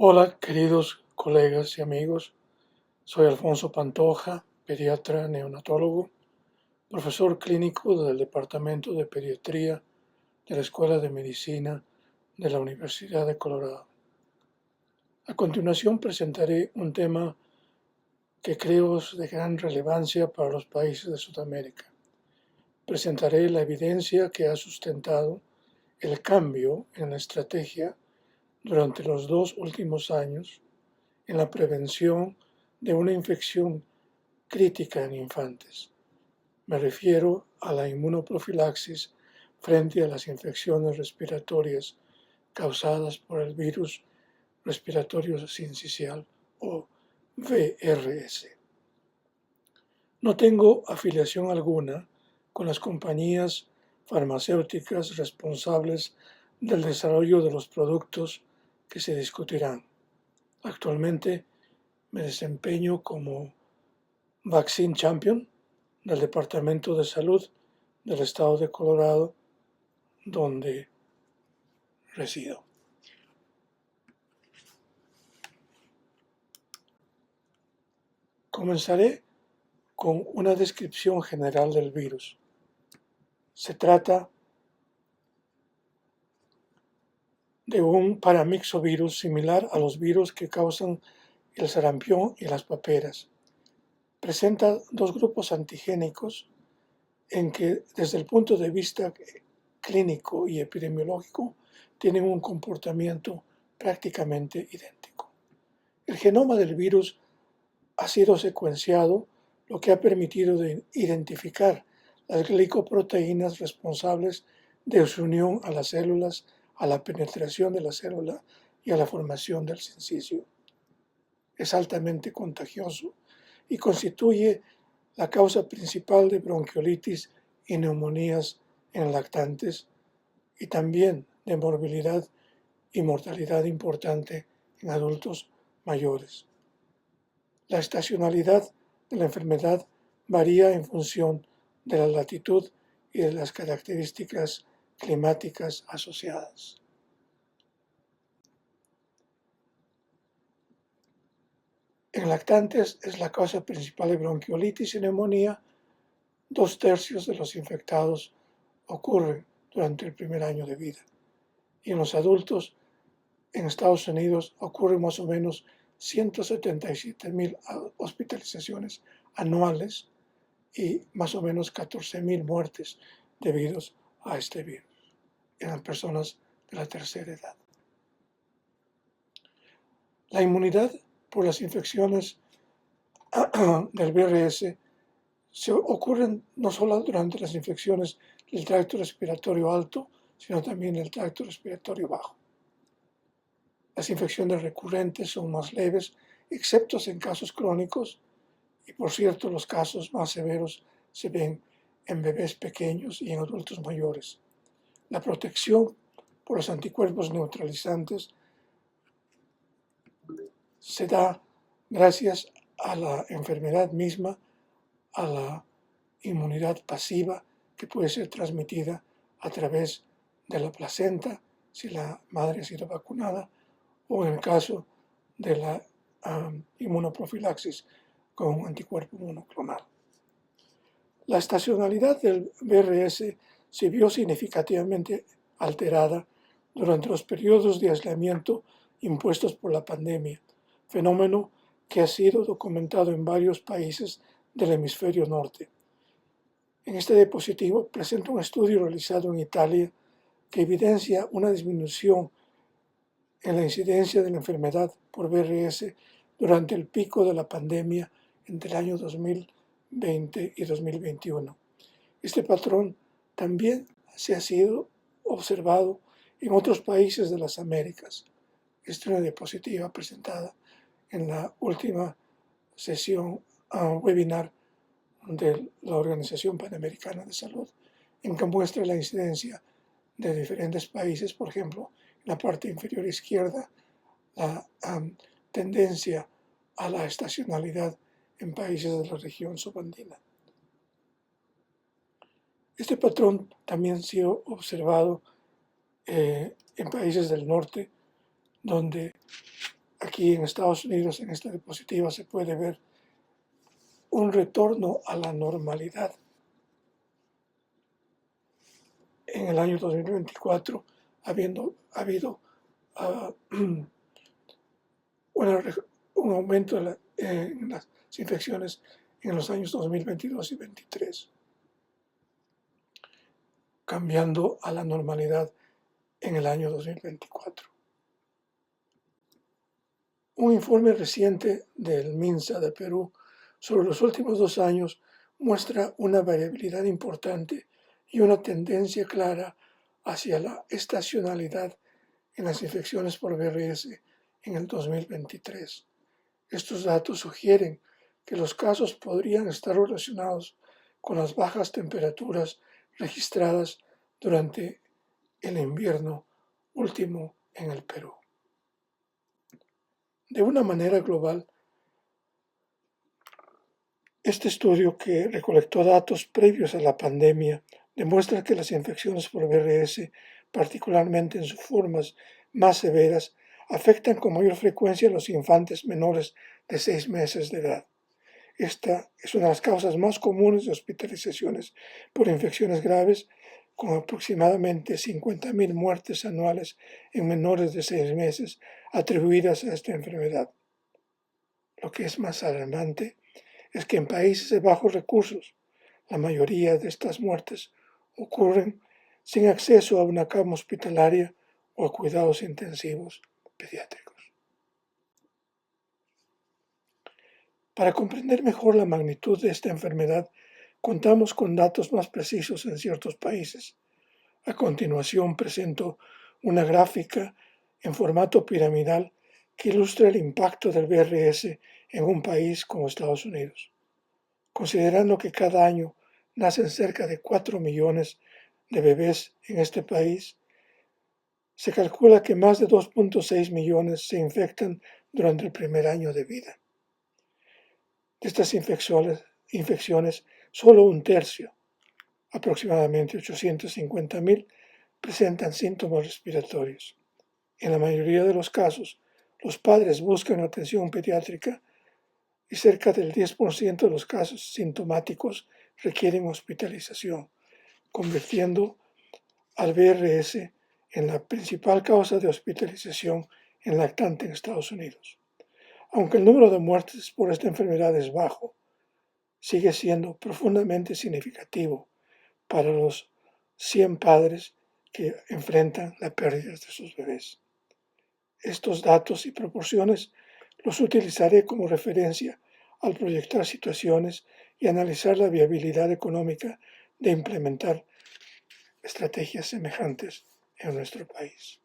Hola, queridos colegas y amigos. Soy Alfonso Pantoja, pediatra neonatólogo, profesor clínico del Departamento de Pediatría de la Escuela de Medicina de la Universidad de Colorado. A continuación presentaré un tema que creo es de gran relevancia para los países de Sudamérica. Presentaré la evidencia que ha sustentado el cambio en la estrategia durante los 2 últimos años en la prevención de una infección crítica en infantes. Me refiero a la inmunoprofilaxis frente a las infecciones respiratorias causadas por el virus respiratorio sincicial o VRS. No tengo afiliación alguna con las compañías farmacéuticas responsables del desarrollo de los productos que se discutirán. Actualmente me desempeño como Vaccine Champion del Departamento de Salud del Estado de Colorado, donde resido. Comenzaré con una descripción general del virus. Se trata de un paramyxovirus similar a los virus que causan el sarampión y las paperas. Presenta dos grupos antigénicos en que, desde el punto de vista clínico y epidemiológico, tienen un comportamiento prácticamente idéntico. El genoma del virus ha sido secuenciado, lo que ha permitido identificar las glicoproteínas responsables de su unión a las células, a la penetración de la célula y a la formación del sincicio. Es altamente contagioso y constituye la causa principal de bronquiolitis y neumonías en lactantes y también de morbilidad y mortalidad importante en adultos mayores. La estacionalidad de la enfermedad varía en función de la latitud y de las características climáticas asociadas. En lactantes es la causa principal de bronquiolitis y neumonía. 2/3 de los infectados ocurren durante el primer año de vida. Y en los adultos, en Estados Unidos, ocurren más o menos 177,000 hospitalizaciones anuales y más o menos 14,000 muertes debidos a este virus en las personas de la tercera edad. La inmunidad por las infecciones del VRS se ocurren no solo durante las infecciones del tracto respiratorio alto, sino también el tracto respiratorio bajo. Las infecciones recurrentes son más leves, excepto en casos crónicos, y por cierto, los casos más severos se ven en bebés pequeños y en adultos mayores. La protección por los anticuerpos neutralizantes se da gracias a la enfermedad misma, a la inmunidad pasiva que puede ser transmitida a través de la placenta, si la madre ha sido vacunada, o en el caso de la inmunoprofilaxis con un anticuerpo monoclonal. La estacionalidad del VRS se vio significativamente alterada durante los periodos de aislamiento impuestos por la pandemia, fenómeno que ha sido documentado en varios países del hemisferio norte. En este diapositivo presento un estudio realizado en Italia que evidencia una disminución en la incidencia de la enfermedad por VRS durante el pico de la pandemia entre el año 2020 y 2021. Este patrón también se ha sido observado en otros países de las Américas. Esta es una diapositiva presentada en la última sesión webinar de la Organización Panamericana de Salud, en que muestra la incidencia de diferentes países. Por ejemplo, en la parte inferior izquierda, la tendencia a la estacionalidad en países de la región subandina. Este patrón también ha sido observado en países del norte, donde Aquí en Estados Unidos, en esta diapositiva, se puede ver un retorno a la normalidad en el año 2024, habiendo habido un aumento en las infecciones en los años 2022 y 2023, cambiando a la normalidad en el año 2024. Un informe reciente del MINSA de Perú sobre los últimos 2 años muestra una variabilidad importante y una tendencia clara hacia la estacionalidad en las infecciones por VRS en el 2023. Estos datos sugieren que los casos podrían estar relacionados con las bajas temperaturas registradas durante el invierno último en el Perú. De una manera global, este estudio, que recolectó datos previos a la pandemia, demuestra que las infecciones por VRS, particularmente en sus formas más severas, afectan con mayor frecuencia a los infantes menores de 6 meses de edad. Esta es una de las causas más comunes de hospitalizaciones por infecciones graves, con aproximadamente 50.000 muertes anuales en menores de 6 meses atribuidas a esta enfermedad. Lo que es más alarmante es que en países de bajos recursos, la mayoría de estas muertes ocurren sin acceso a una cama hospitalaria o a cuidados intensivos pediátricos. Para comprender mejor la magnitud de esta enfermedad, contamos con datos más precisos en ciertos países. A continuación presento una gráfica en formato piramidal que ilustra el impacto del VRS en un país como Estados Unidos. Considerando que cada año nacen cerca de 4 millones de bebés en este país, se calcula que más de 2.6 millones se infectan durante el primer año de vida. De estas infecciones, solo un tercio, aproximadamente 850.000, presentan síntomas respiratorios. En la mayoría de los casos, los padres buscan atención pediátrica y cerca del 10% de los casos sintomáticos requieren hospitalización, convirtiendo al VRS en la principal causa de hospitalización en lactante en Estados Unidos. Aunque el número de muertes por esta enfermedad es bajo, sigue siendo profundamente significativo para los 100 padres que enfrentan la pérdida de sus bebés. Estos datos y proporciones los utilizaré como referencia al proyectar situaciones y analizar la viabilidad económica de implementar estrategias semejantes en nuestro país.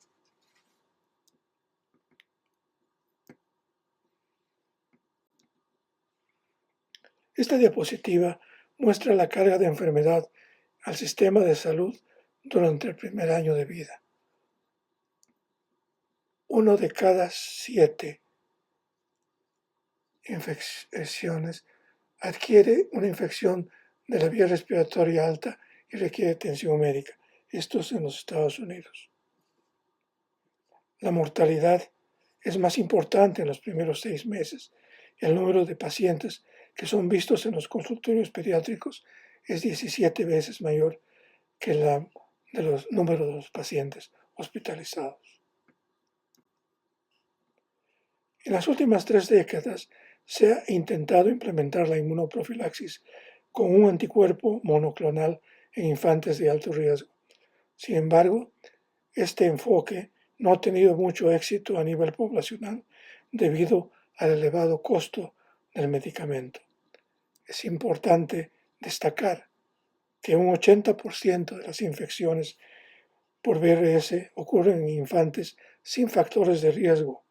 Esta diapositiva muestra la carga de enfermedad al sistema de salud durante el primer año de vida. 1 de cada 7 infecciones adquiere una infección de la vía respiratoria alta y requiere atención médica. Esto es en los Estados Unidos. La mortalidad es más importante en los primeros 6 meses. El número de pacientes que son vistos en los consultorios pediátricos es 17 veces mayor que el número de los pacientes hospitalizados. En las últimas 3 décadas se ha intentado implementar la inmunoprofilaxis con un anticuerpo monoclonal en infantes de alto riesgo. Sin embargo, este enfoque no ha tenido mucho éxito a nivel poblacional debido al elevado costo del medicamento. Es importante destacar que un 80% de las infecciones por VRS ocurren en infantes sin factores de riesgo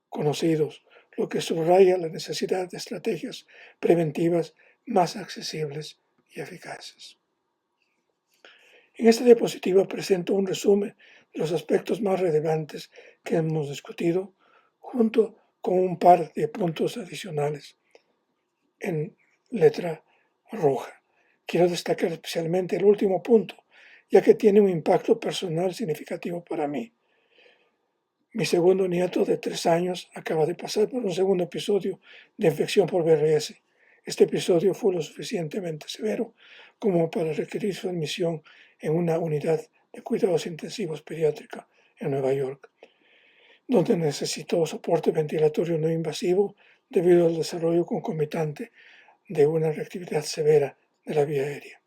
conocidos, lo que subraya la necesidad de estrategias preventivas más accesibles y eficaces. En esta diapositiva presento un resumen de los aspectos más relevantes que hemos discutido, junto con un par de puntos adicionales en letra roja. Quiero destacar especialmente el último punto, ya que tiene un impacto personal significativo para mí. Mi segundo nieto de 3 años acaba de pasar por un segundo episodio de infección por VRS. Este episodio fue lo suficientemente severo como para requerir su admisión en una unidad de cuidados intensivos pediátrica en Nueva York, donde necesitó soporte ventilatorio no invasivo debido al desarrollo concomitante de una reactividad severa de la vía aérea.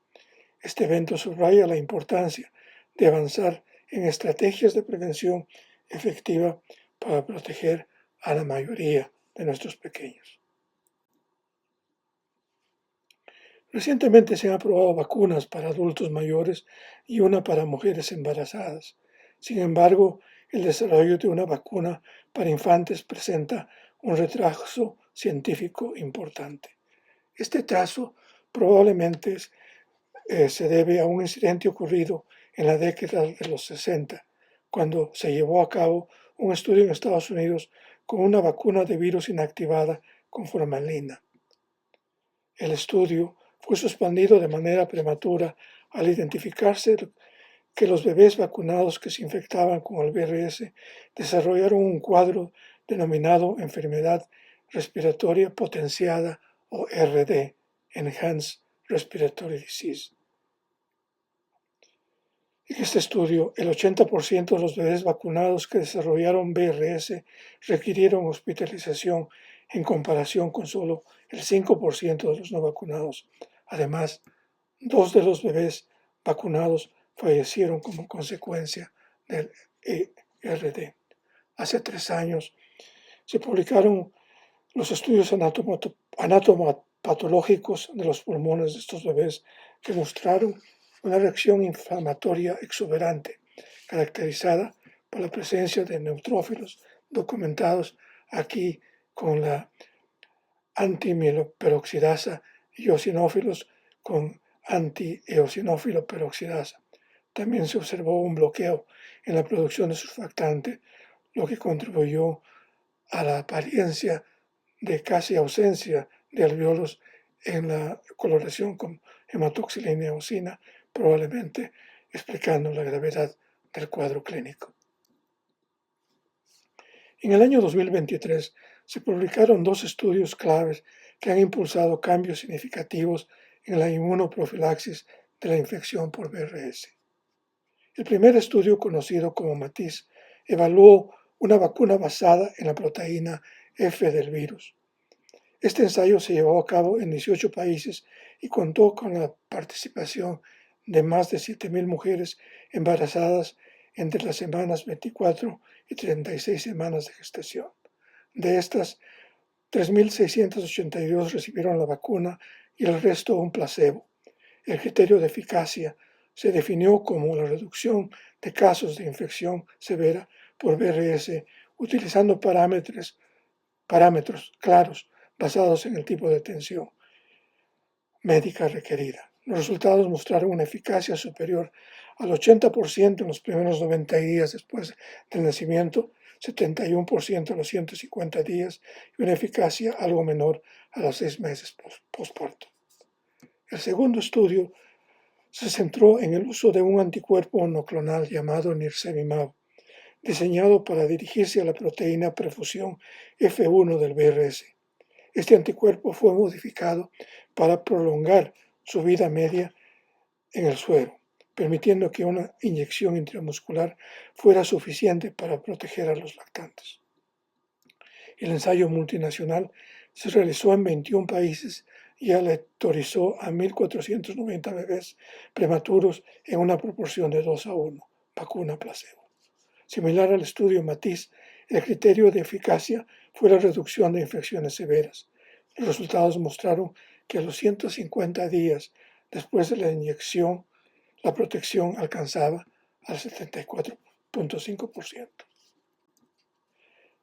Este evento subraya la importancia de avanzar en estrategias de prevención efectiva para proteger a la mayoría de nuestros pequeños. Recientemente se han aprobado vacunas para adultos mayores y una para mujeres embarazadas. Sin embargo, el desarrollo de una vacuna para infantes presenta un retraso científico importante. Este trazo probablemente se debe a un incidente ocurrido en la década de los 60, cuando se llevó a cabo un estudio en Estados Unidos con una vacuna de virus inactivada con formalina. El estudio fue suspendido de manera prematura al identificarse que los bebés vacunados que se infectaban con el VRS desarrollaron un cuadro denominado enfermedad respiratoria potenciada o RD, Enhanced Respiratory Disease. En este estudio, el 80% de los bebés vacunados que desarrollaron VRS requirieron hospitalización en comparación con solo el 5% de los no vacunados. Además, 2 de los bebés vacunados fallecieron como consecuencia del ERD. Hace 3 años se publicaron los estudios anatomopatológicos de los pulmones de estos bebés que mostraron una reacción inflamatoria exuberante, caracterizada por la presencia de neutrófilos documentados aquí con la antimieloperoxidasa y eosinófilos con anti-eosinófilo peroxidasa. También se observó un bloqueo en la producción de surfactante, lo que contribuyó a la apariencia de casi ausencia de alveolos en la coloración con hematoxilina y eosina, probablemente explicando la gravedad del cuadro clínico. En el año 2023 se publicaron 2 estudios claves que han impulsado cambios significativos en la inmunoprofilaxis de la infección por VRS. El primer estudio, conocido como MATIS, evaluó una vacuna basada en la proteína F del virus. Este ensayo se llevó a cabo en 18 países y contó con la participación de más de 7.000 mujeres embarazadas entre las semanas 24 y 36 semanas de gestación. De estas, 3.682 recibieron la vacuna y el resto un placebo. El criterio de eficacia se definió como la reducción de casos de infección severa por VRS utilizando parámetros claros basados en el tipo de atención médica requerida. Los resultados mostraron una eficacia superior al 80% en los primeros 90 días después del nacimiento, 71% a los 150 días y una eficacia algo menor a los 6 meses posparto. El segundo estudio se centró en el uso de un anticuerpo monoclonal llamado nirsevimab, diseñado para dirigirse a la proteína perfusión F1 del VRS. Este anticuerpo fue modificado para prolongar su vida media en el suero, permitiendo que una inyección intramuscular fuera suficiente para proteger a los lactantes. El ensayo multinacional se realizó en 21 países y aleatorizó a 1.490 bebés prematuros en una proporción de 2:1, vacuna placebo. Similar al estudio MATIS, el criterio de eficacia fue la reducción de infecciones severas. Los resultados mostraron que a los 150 días después de la inyección, la protección alcanzaba al 74.5%.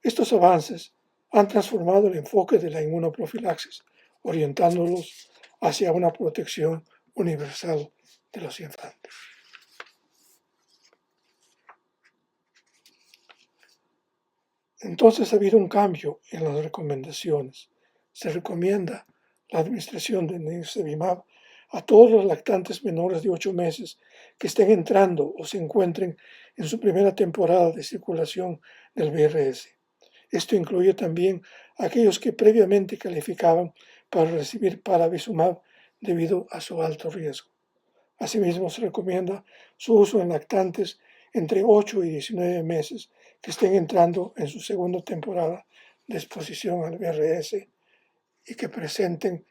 Estos avances han transformado el enfoque de la inmunoprofilaxis, orientándolos hacia una protección universal de los infantes. Entonces ha habido un cambio en las recomendaciones. Se recomienda la administración de nirsevimab a todos los lactantes menores de 8 meses que estén entrando o se encuentren en su primera temporada de circulación del VRS. Esto incluye también a aquellos que previamente calificaban para recibir Paravizumab debido a su alto riesgo. Asimismo, se recomienda su uso en lactantes entre 8 y 19 meses que estén entrando en su segunda temporada de exposición al VRS y que presenten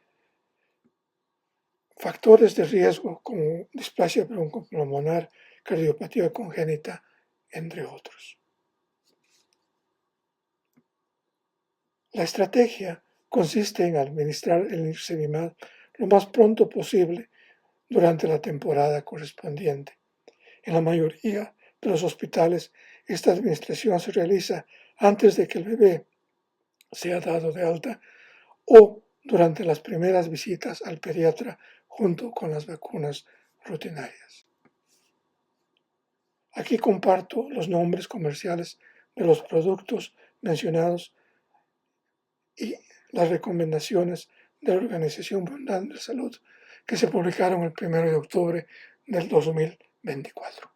factores de riesgo como displasia broncopulmonar, cardiopatía congénita, entre otros. La estrategia consiste en administrar el nirsevimab lo más pronto posible durante la temporada correspondiente. En la mayoría de los hospitales, esta administración se realiza antes de que el bebé sea dado de alta o durante las primeras visitas al pediatra junto con las vacunas rutinarias. Aquí comparto los nombres comerciales de los productos mencionados y las recomendaciones de la Organización Mundial de la Salud que se publicaron el 1 de octubre del 2024.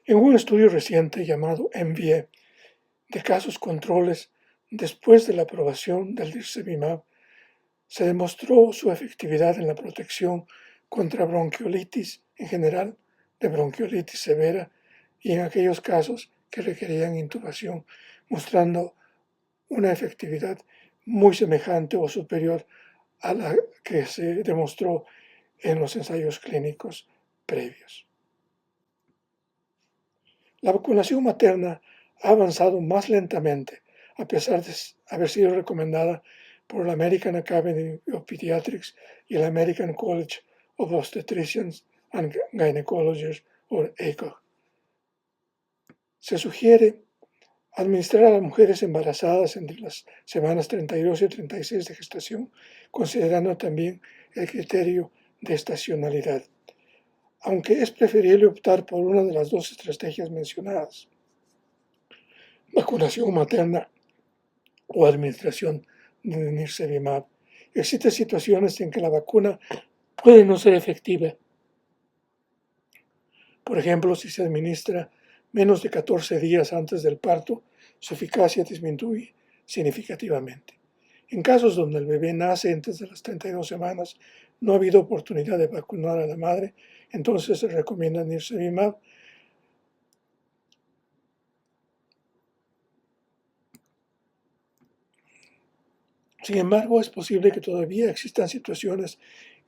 En un estudio reciente llamado MVE de casos controles después de la aprobación del nirsevimab, se demostró su efectividad en la protección contra bronquiolitis en general, de bronquiolitis severa y en aquellos casos que requerían intubación, mostrando una efectividad muy semejante o superior a la que se demostró en los ensayos clínicos previos. La vacunación materna ha avanzado más lentamente, a pesar de haber sido recomendada por la American Academy of Pediatrics y el American College of Obstetricians and Gynecologists, o ACOG. Se sugiere administrar a las mujeres embarazadas entre las semanas 32 y 36 de gestación, considerando también el criterio de estacionalidad, aunque es preferible optar por una de las dos estrategias mencionadas: vacunación materna o administración de nirsevimab. Existen situaciones en que la vacuna puede no ser efectiva. Por ejemplo, si se administra menos de 14 días antes del parto, su eficacia disminuye significativamente. En casos donde el bebé nace antes de las 32 semanas, no ha habido oportunidad de vacunar a la madre, entonces se recomienda nirsevimab. Sin embargo, es posible que todavía existan situaciones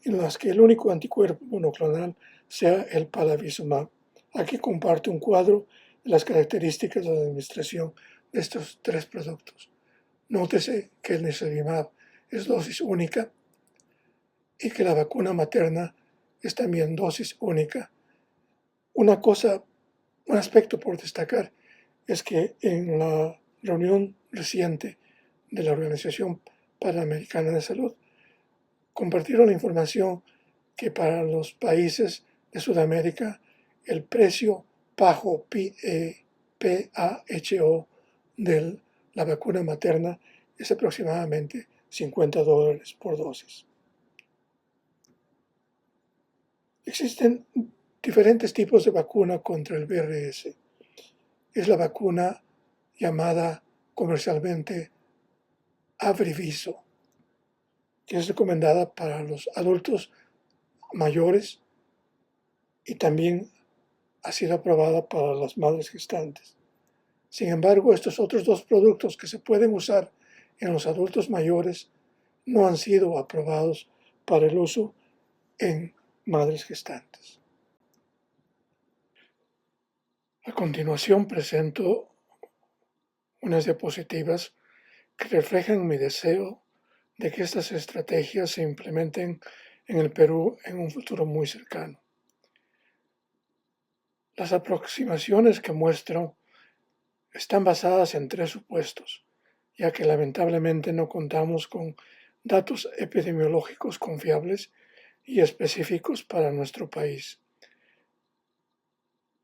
en las que el único anticuerpo monoclonal sea el Paravizumab. Aquí comparto un cuadro de las características de la administración de estos tres productos. Nótese que el nirsevimab es dosis única y que la vacuna materna es también dosis única. Un aspecto por destacar es que en la reunión reciente de la Organización Panamericana de Salud compartieron la información que para los países de Sudamérica el precio PAHO de la vacuna materna es aproximadamente $50 por dosis. Existen diferentes tipos de vacuna contra el VRS. Es la vacuna llamada comercialmente Abrevieso, que es recomendada para los adultos mayores y también ha sido aprobada para las madres gestantes. Sin embargo, estos otros dos productos que se pueden usar en los adultos mayores no han sido aprobados para el uso en madres gestantes. A continuación presento unas diapositivas que reflejan mi deseo de que estas estrategias se implementen en el Perú en un futuro muy cercano. Las aproximaciones que muestro están basadas en tres supuestos, ya que lamentablemente no contamos con datos epidemiológicos confiables y específicos para nuestro país.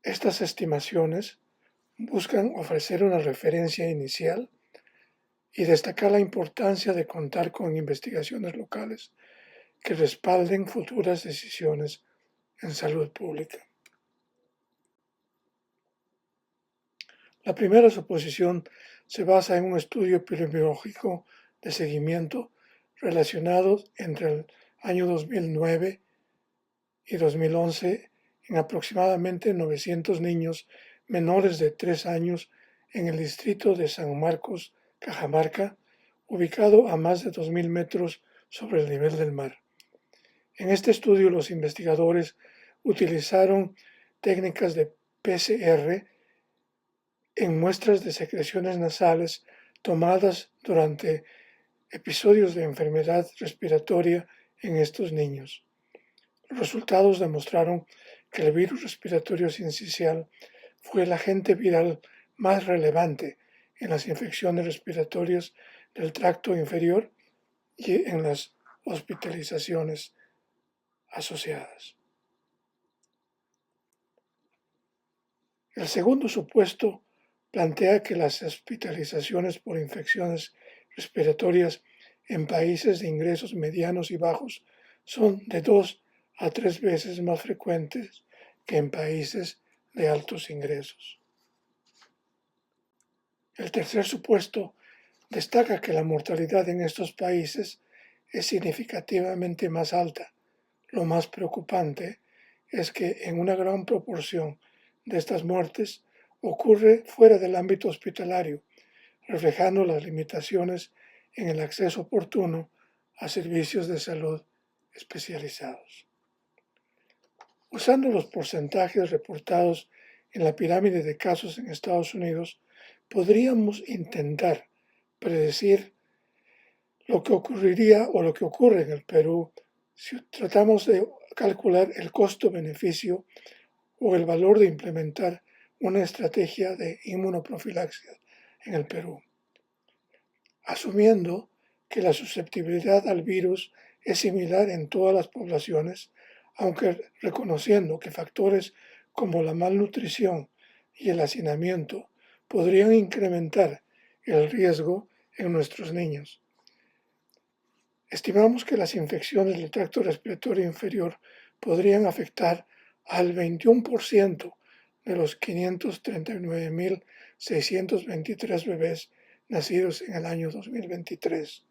Estas estimaciones buscan ofrecer una referencia inicial y destacar la importancia de contar con investigaciones locales que respalden futuras decisiones en salud pública. La primera suposición se basa en un estudio epidemiológico de seguimiento relacionado entre el año 2009 y 2011 en aproximadamente 900 niños menores de 3 años en el distrito de San Marcos, Cajamarca, ubicado a más de 2.000 metros sobre el nivel del mar. En este estudio los investigadores utilizaron técnicas de PCR en muestras de secreciones nasales tomadas durante episodios de enfermedad respiratoria en estos niños. Los resultados demostraron que el virus respiratorio sincicial fue el agente viral más relevante en las infecciones respiratorias del tracto inferior y en las hospitalizaciones asociadas. El segundo supuesto plantea que las hospitalizaciones por infecciones respiratorias en países de ingresos medianos y bajos son de 2 a 3 veces más frecuentes que en países de altos ingresos. El tercer supuesto destaca que la mortalidad en estos países es significativamente más alta. Lo más preocupante es que en una gran proporción de estas muertes ocurre fuera del ámbito hospitalario, reflejando las limitaciones en el acceso oportuno a servicios de salud especializados. Usando los porcentajes reportados en la pirámide de casos en Estados Unidos, podríamos intentar predecir lo que ocurriría o lo que ocurre en el Perú si tratamos de calcular el costo-beneficio o el valor de implementar una estrategia de inmunoprofilaxia en el Perú. Asumiendo que la susceptibilidad al virus es similar en todas las poblaciones, aunque reconociendo que factores como la malnutrición y el hacinamiento podrían incrementar el riesgo en nuestros niños. Estimamos que las infecciones del tracto respiratorio inferior podrían afectar al 21% de los 539.623 bebés nacidos en el año 2023.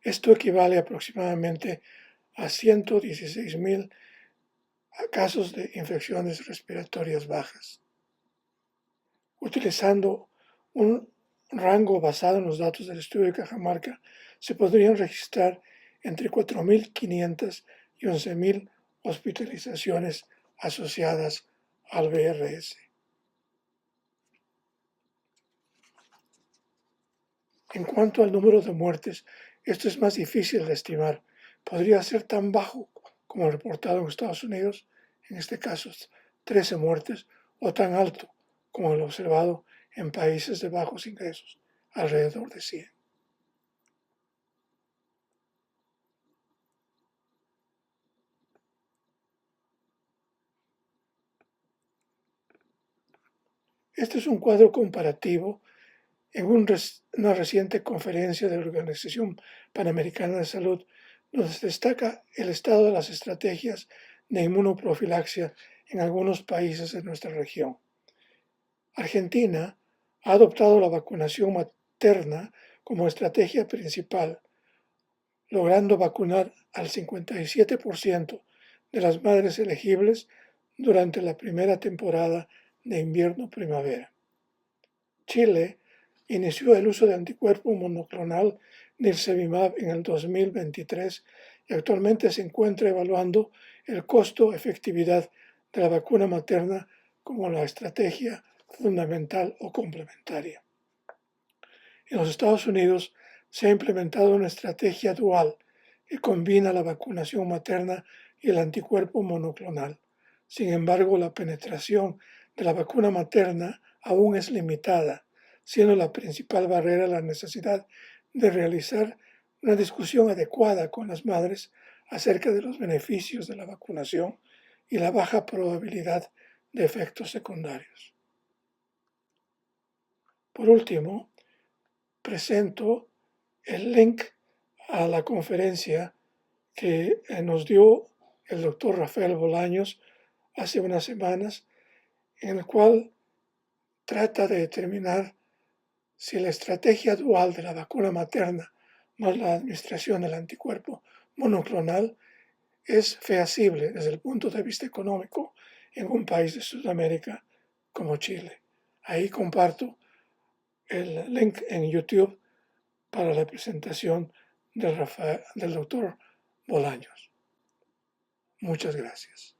Esto equivale aproximadamente a 116.000 casos de infecciones respiratorias bajas. Utilizando un rango basado en los datos del estudio de Cajamarca, se podrían registrar entre 4.500 y 11.000 hospitalizaciones asociadas al VRS. En cuanto al número de muertes, esto es más difícil de estimar. Podría ser tan bajo como reportado en Estados Unidos, en este caso 13 muertes, o tan alto como el observado en países de bajos ingresos, alrededor de 100. Este es un cuadro comparativo en una reciente conferencia de la Organización Panamericana de Salud, donde se destaca el estado de las estrategias de inmunoprofilaxia en algunos países de nuestra región. Argentina ha adoptado la vacunación materna como estrategia principal, logrando vacunar al 57% de las madres elegibles durante la primera temporada de invierno-primavera. Chile inició el uso de anticuerpo monoclonal nirsevimab en el 2023 y actualmente se encuentra evaluando el costo-efectividad de la vacuna materna como la estrategia fundamental o complementaria. En los Estados Unidos se ha implementado una estrategia dual que combina la vacunación materna y el anticuerpo monoclonal. Sin embargo, la penetración de la vacuna materna aún es limitada, siendo la principal barrera la necesidad de realizar una discusión adecuada con las madres acerca de los beneficios de la vacunación y la baja probabilidad de efectos secundarios. Por último, presento el link a la conferencia que nos dio el doctor Rafael Bolaños hace unas semanas, en el cual trata de determinar si la estrategia dual de la vacuna materna más la administración del anticuerpo monoclonal es feasible desde el punto de vista económico en un país de Sudamérica como Chile. Ahí comparto el link en YouTube para la presentación del doctor Bolaños. Muchas gracias.